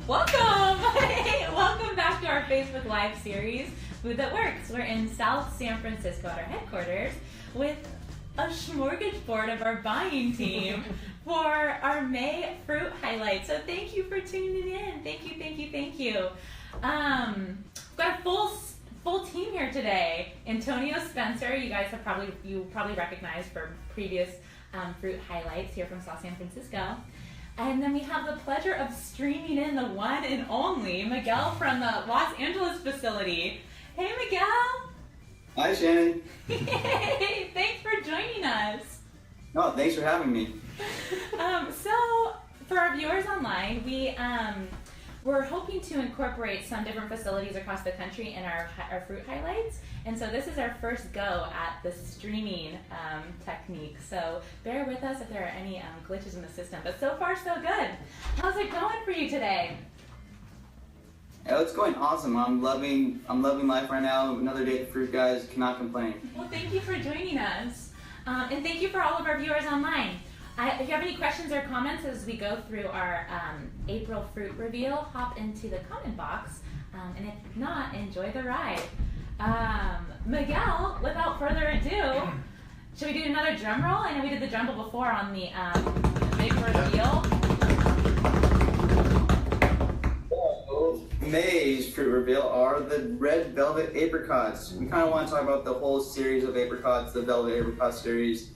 Welcome! Hey, welcome back to our Facebook Live series, Food That Works. We're in South San Francisco at our headquarters with a smorgasbord of our buying team for our May fruit highlights. So thank you for tuning in. Thank you. We've got a full team here today. Antonio Spencer, you probably recognized for previous fruit highlights here from South San Francisco. And then we have the pleasure of streaming in the one and only Miguel from the Los Angeles facility. Hey, Miguel. Hi, Shannon. Hey, thanks for joining us. No, thanks for having me. So, for our viewers online, we're hoping to incorporate some different facilities across the country in our fruit highlights. And so this is our first go at the streaming technique. So bear with us if there are any glitches in the system. But so far, so good. How's it going for you today? Oh, it's going awesome. I'm loving life right now. Another day at FruitGuys. Cannot complain. Well, thank you for joining us. And thank you for all of our viewers online. If you have any questions or comments as we go through our April fruit reveal, hop into the comment box. And if not, enjoy the ride. Miguel, without further ado, should we do another drum roll? I know we did the drum roll before on the big reveal. May's fruit reveal are the red velvet apricots. We kind of want to talk about the whole series of apricots, the velvet apricot series.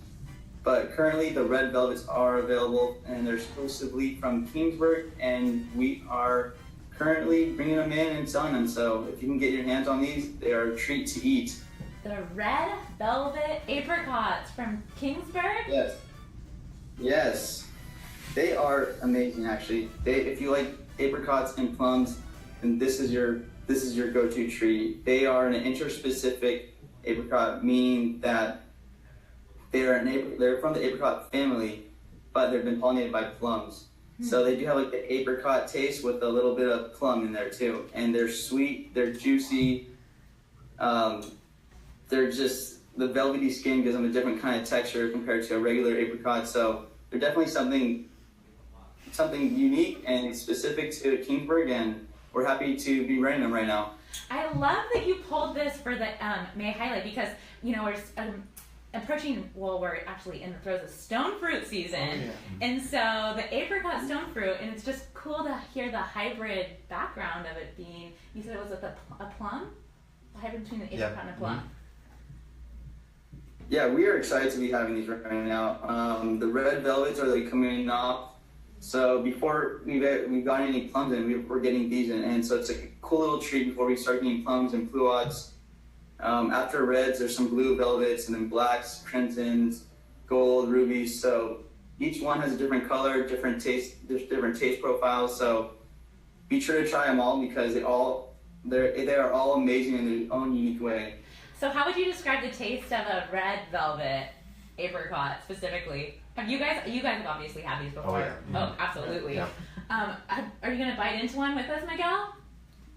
But currently the red velvets are available and they're exclusively from Kingsburg, and we are currently bringing them in and selling them. So if you can get your hands on these, they are a treat to eat. The red velvet apricots from Kingsburg? Yes. They are amazing actually. If you like apricots and plums, then this is your go-to treat. They are an interspecific apricot, meaning that they're from the apricot family, but they've been pollinated by plums. So they do have like the apricot taste with a little bit of plum in there too. And they're sweet, they're juicy. They're just, the velvety skin gives them a different kind of texture compared to a regular apricot. So they're definitely something unique and specific to Kingsburg, and we're happy to be running them right now. I love that you pulled this for the May highlight because, you know, we're we're actually in the throes of stone fruit season. Oh, yeah. And so the apricot stone fruit, and it's just cool to hear the hybrid background of it being, you said it was with a plum? A hybrid between the apricot and a plum? Yeah, we are excited to be having these right now. The red velvets are like coming off. So before we've gotten any plums in, we're getting these in. And so it's like a cool little treat before we start getting plums and pluots. After reds, there's some blue velvets, and then blacks, crimsons, gold, rubies. So each one has a different color, different taste. There's different taste profiles. So be sure to try them all because they are all amazing in their own unique way. So how would you describe the taste of a red velvet apricot specifically? You guys have obviously had these before. Oh, yeah. Oh, absolutely. Yeah. Are you gonna bite into one with us, Miguel?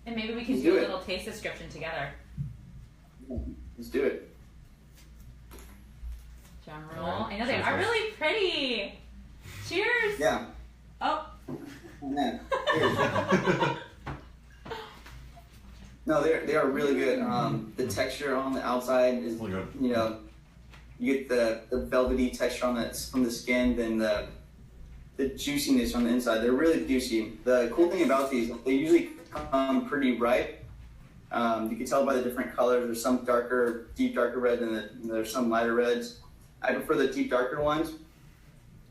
And maybe we can do a little taste description together. Let's do it. Drum roll. I know they are really pretty. Cheers. Yeah. Oh. Man. No, they are really good. The texture on the outside is, you know, you get the velvety texture from the skin, then the juiciness on the inside. They're really juicy. The cool thing about these, they usually come pretty ripe. You can tell by the different colors. There's some deep darker red, and there's some lighter reds. I prefer the deep darker ones.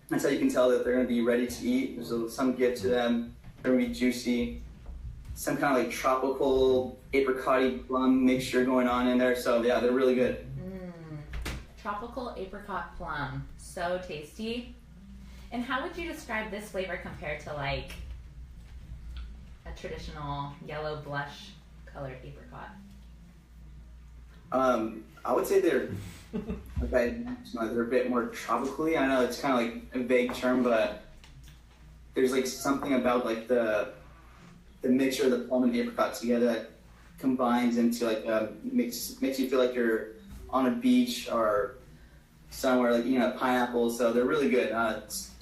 That's how you can tell that they're going to be ready to eat. There's some give to them. They're going to be juicy. Some kind of like tropical apricot-y plum mixture going on in there. So yeah, they're really good. Tropical apricot plum. So tasty. And how would you describe this flavor compared to like a traditional yellow blush colored apricot? I would say they're a bit more tropically. I know it's kind of like a vague term, but there's like something about like the mixture of the plum and apricot together that combines into like makes you feel like you're on a beach or somewhere like pineapple. So they're really good.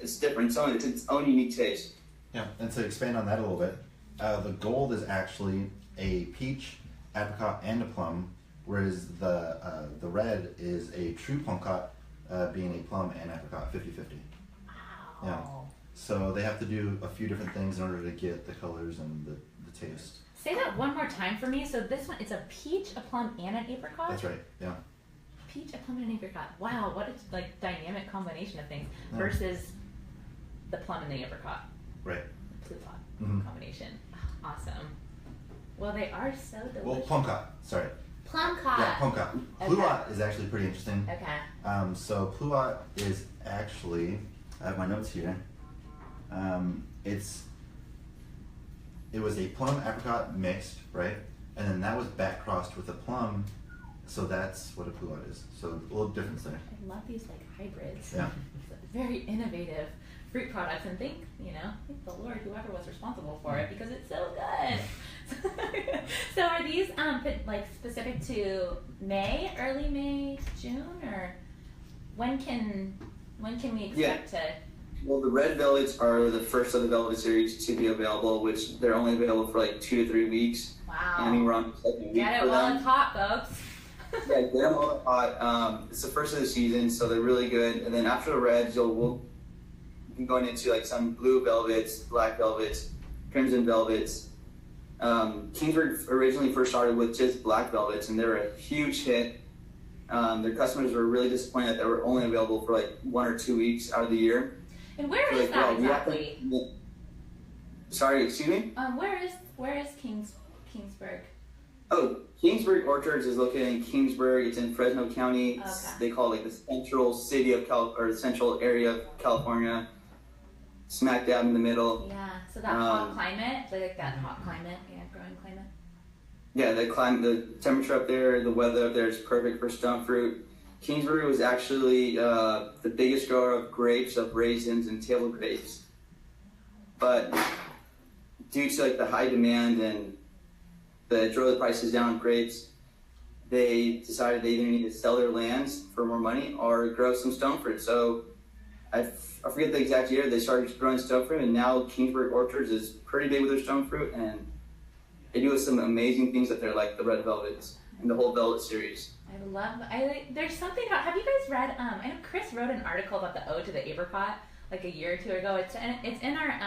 It's different. It's its own unique taste. Yeah, and to expand on that a little bit, The gold is actually a peach, apricot, and a plum, whereas the red is a true plumcot, being a plum and apricot 50-50. Wow. Yeah. So they have to do a few different things in order to get the colors and the taste. Say that one more time for me. So this one, it's a peach, a plum, and an apricot? That's right, yeah. Peach, a plum, and an apricot. Wow, what a like dynamic combination of things versus the plum and the apricot. Right. Plumcot combination. Awesome. Well, they are so delicious. Well, plumcot, sorry. Plumcot. Yeah, plumcot. Pluot is actually pretty interesting. Okay. So pluot is actually, I have my notes here. It was a plum apricot mixed, right? And then that was back crossed with a plum, so that's what a pluot is. So a little difference there. I love these like hybrids. Yeah. Very innovative fruit products, and thank the Lord, whoever was responsible for it, because it's so good. So are these like specific to May, early May, June, or when can we expect to? Well, the red velvets are the first of the velvet series to be available, which they're only available for like 2 to 3 weeks. Wow. And I mean, we're on the second week Get it for while them. it's hot, folks. Yeah, get them while it's hot. It's the first of the season, so they're really good. And then after the reds, we'll be going into like some blue velvets, black velvets, crimson velvets. Kingsburg originally first started with just black velvets, and they were a huge hit. Their customers were really disappointed that they were only available for like 1 or 2 weeks out of the year. And where So, is like, that well, exactly? Sorry, excuse me? Where is Kingsburg? Oh, Kingsburg Orchards is located in Kingsburg. It's in Fresno County. Okay. They call it like the central city of or central area of California, smack dab in the middle. Yeah, so that hot climate, like that hot climate, growing climate. Yeah, the temperature up there, the weather up there is perfect for stone fruit. Kingsbury was actually the biggest grower of grapes, of raisins, and table grapes. But due to like the high demand and drove the prices down on grapes, they decided they either need to sell their lands for more money or grow some stone fruit. So I forget the exact year they started growing stone fruit, and now Kingsburg Orchards is pretty big with their stone fruit, and they do some amazing things up there, like the red velvets and the whole velvet series. There's something about, have you guys read, I know Chris wrote an article about the ode to the apricot like a year or two ago. It's in our,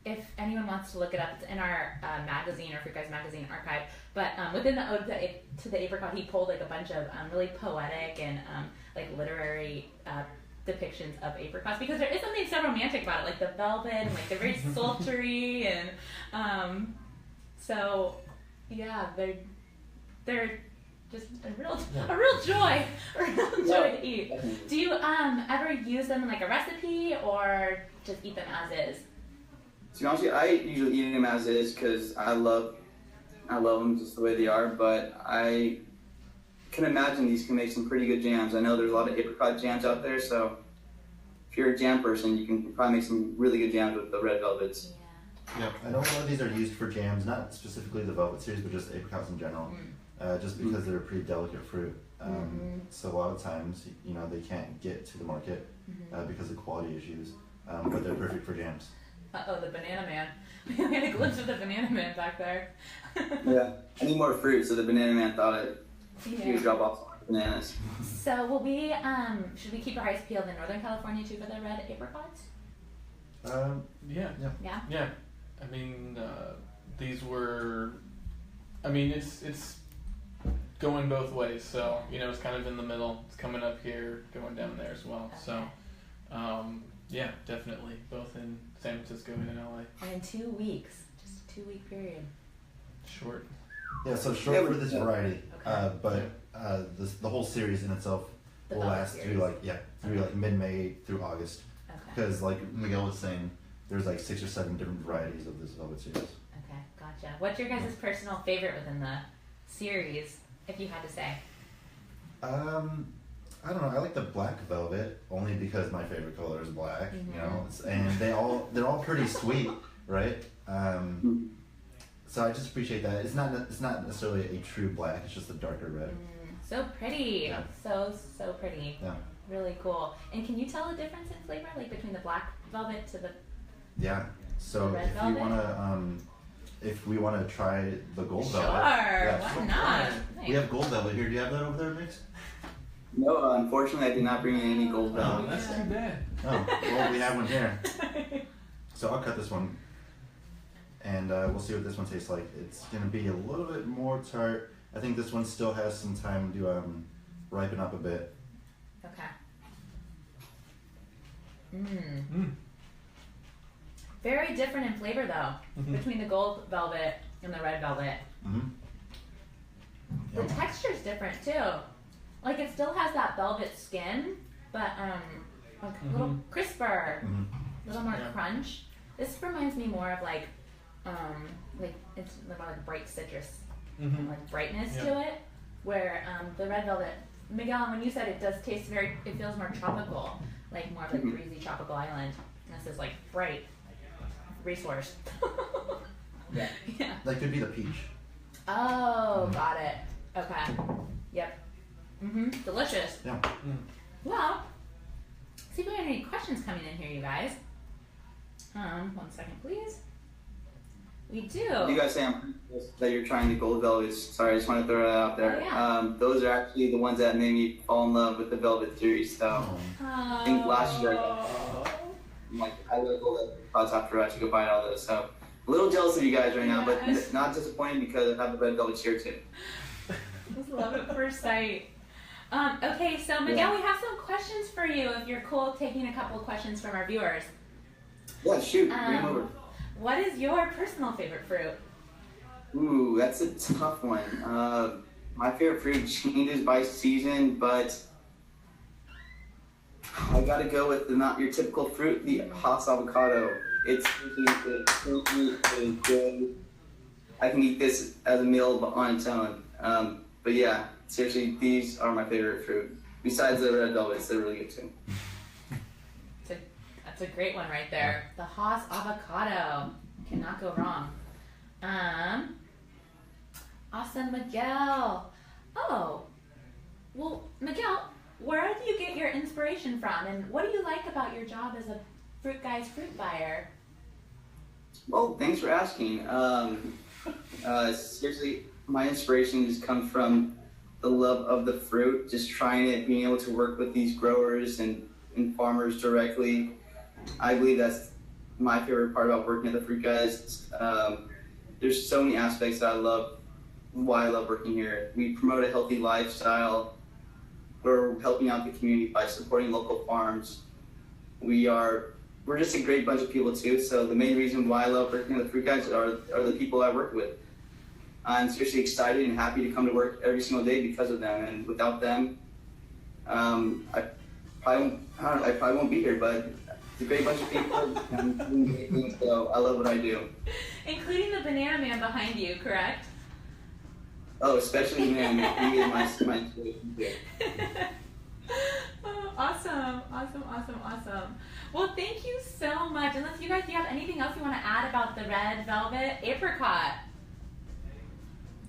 if anyone wants to look it up, it's in our magazine, or FruitGuys magazine archive. But within the ode to the apricot, he pulled like a bunch of really poetic and like literary depictions of apricots, because there is something so romantic about it, like the velvet, and like they're very sultry, and so yeah, they're just a real joy to eat. Do you ever use them in like a recipe, or just eat them as is? To be honest with you, I usually eat them as is because I love them just the way they are. But I can imagine these can make some pretty good jams. I know there's a lot of apricot jams out there, so if you're a jam person, you can probably make some really good jams with the red velvets. Yeah, I know a lot of these are used for jams, not specifically the velvet series, but just apricots in general. Just because they're a pretty delicate fruit. So a lot of times, they can't get to the market because of quality issues, but they're perfect for jams. Uh-oh, the banana man. We had a glimpse of the banana man back there. Yeah, I need more fruit, so the banana man thought he would drop off bananas. So will we, should we keep our eyes peeled in Northern California too for the red apricots? Yeah. I mean, these were, it's going both ways, so it's kind of in the middle. It's coming up here, going down there as well. Okay. So yeah, definitely both in San Francisco and in LA. And in 2 weeks, just a 2-week period. Short. Yeah, so short for this variety, Okay. but the whole series in itself The will velvet last series. through like mid-May through August, Okay. because like Miguel was saying, there's like 6 or 7 different varieties of this velvet series. Okay, gotcha. What's your guys' personal favorite within the series, if you had to say? I don't know. I like the black velvet only because my favorite color is black. And they're all pretty sweet, right? So I just appreciate that. It's not necessarily a true black. It's just a darker red. So pretty. Yeah. So pretty. Yeah. Really cool. And can you tell the difference in flavor, like between the black velvet to the? Yeah. So red if velvet? you wanna, if we wanna try the gold Sure, velvet, yeah, why sure. not? We have gold velvet here. Do you have that over there, Mix? No, unfortunately, I did not bring in any gold Oh, velvet. that's too bad. Oh, well, we have one here. So I'll cut this one, and we'll see what this one tastes like. It's gonna be a little bit more tart. I think this one still has some time to ripen up a bit. Okay. Very different in flavor though, between the gold velvet and the red velvet. Mm-hmm. The texture's different too. Like it still has that velvet skin, but like a little crisper, a little more crunch. This reminds me more of like it's more like bright citrus, like brightness to it. Where the red velvet, Miguel, when you said it does taste it feels more tropical, like more of a breezy tropical island. And this is like bright resource. Yeah. Yeah. That could be the peach. Oh, got it. Okay. Yep. Delicious. Yeah. Well, see if we have any questions coming in here, you guys. 1 second, please. We do. You guys say that you're trying the gold velvets. Sorry, I just want to throw that out there. Oh, yeah. Those are actually the ones that made me fall in love with the velvet series. So I think last year, I'm like, I love gold velvet after I had to go buy all those. So a little jealous of you guys right now, but not disappointed because I have the red velvet here too. Just love at first sight. Okay, so Miguel, we have some questions for you if you're cool taking a couple of questions from our viewers. Yeah, shoot, bring 'em over. What is your personal favorite fruit? Ooh, that's a tough one. My favorite fruit changes by season, but I gotta go with not your typical fruit, the Hass avocado. It's good. I can eat this as a meal on its own. But yeah, seriously, these are my favorite fruit. Besides the red velvets, they're really good too. That's a great one right there. The Hass avocado. Cannot go wrong. Awesome, Miguel. Oh, well, Miguel, where do you get your inspiration from, and what do you like about your job as a FruitGuys fruit buyer? Well, thanks for asking. Seriously, my inspiration just comes from the love of the fruit, just trying it, being able to work with these growers and farmers directly. I believe that's my favorite part about working at the FruitGuys. There's so many aspects that I love, why I love working here. We promote a healthy lifestyle. We're helping out the community by supporting local farms. We're just a great bunch of people too, so the main reason why I love working at the FruitGuys are the people I work with. I'm seriously excited and happy to come to work every single day because of them, and without them, I probably won't be here, but it's a great bunch of people, and so I love what I do. Including the banana man behind you, correct? Oh, especially man, he is my inspiration too. Oh, awesome. Well, thank you so much. Unless you guys, do you have anything else you want to add about the red velvet apricot?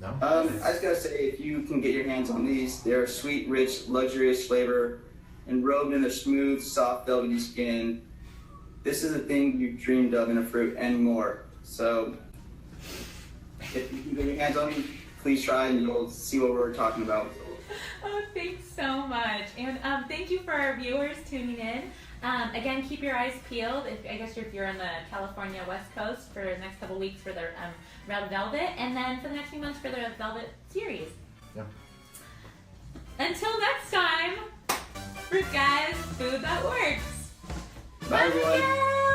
No? I just gotta say, if you can get your hands on these, they're sweet, rich, luxurious flavor, enrobed in a smooth, soft, velvety skin. This is a thing you dreamed of in a fruit and more. So, if you can get your hands on these, please try and you'll see what we're talking about. Oh, thanks so much. And thank you for our viewers tuning in. Again, keep your eyes peeled. If you're in the California West Coast for the next couple weeks for the red velvet, and then for the next few months for the velvet series. Yeah. Until next time, FruitGuys, food that works. Bye, everyone. Miguel!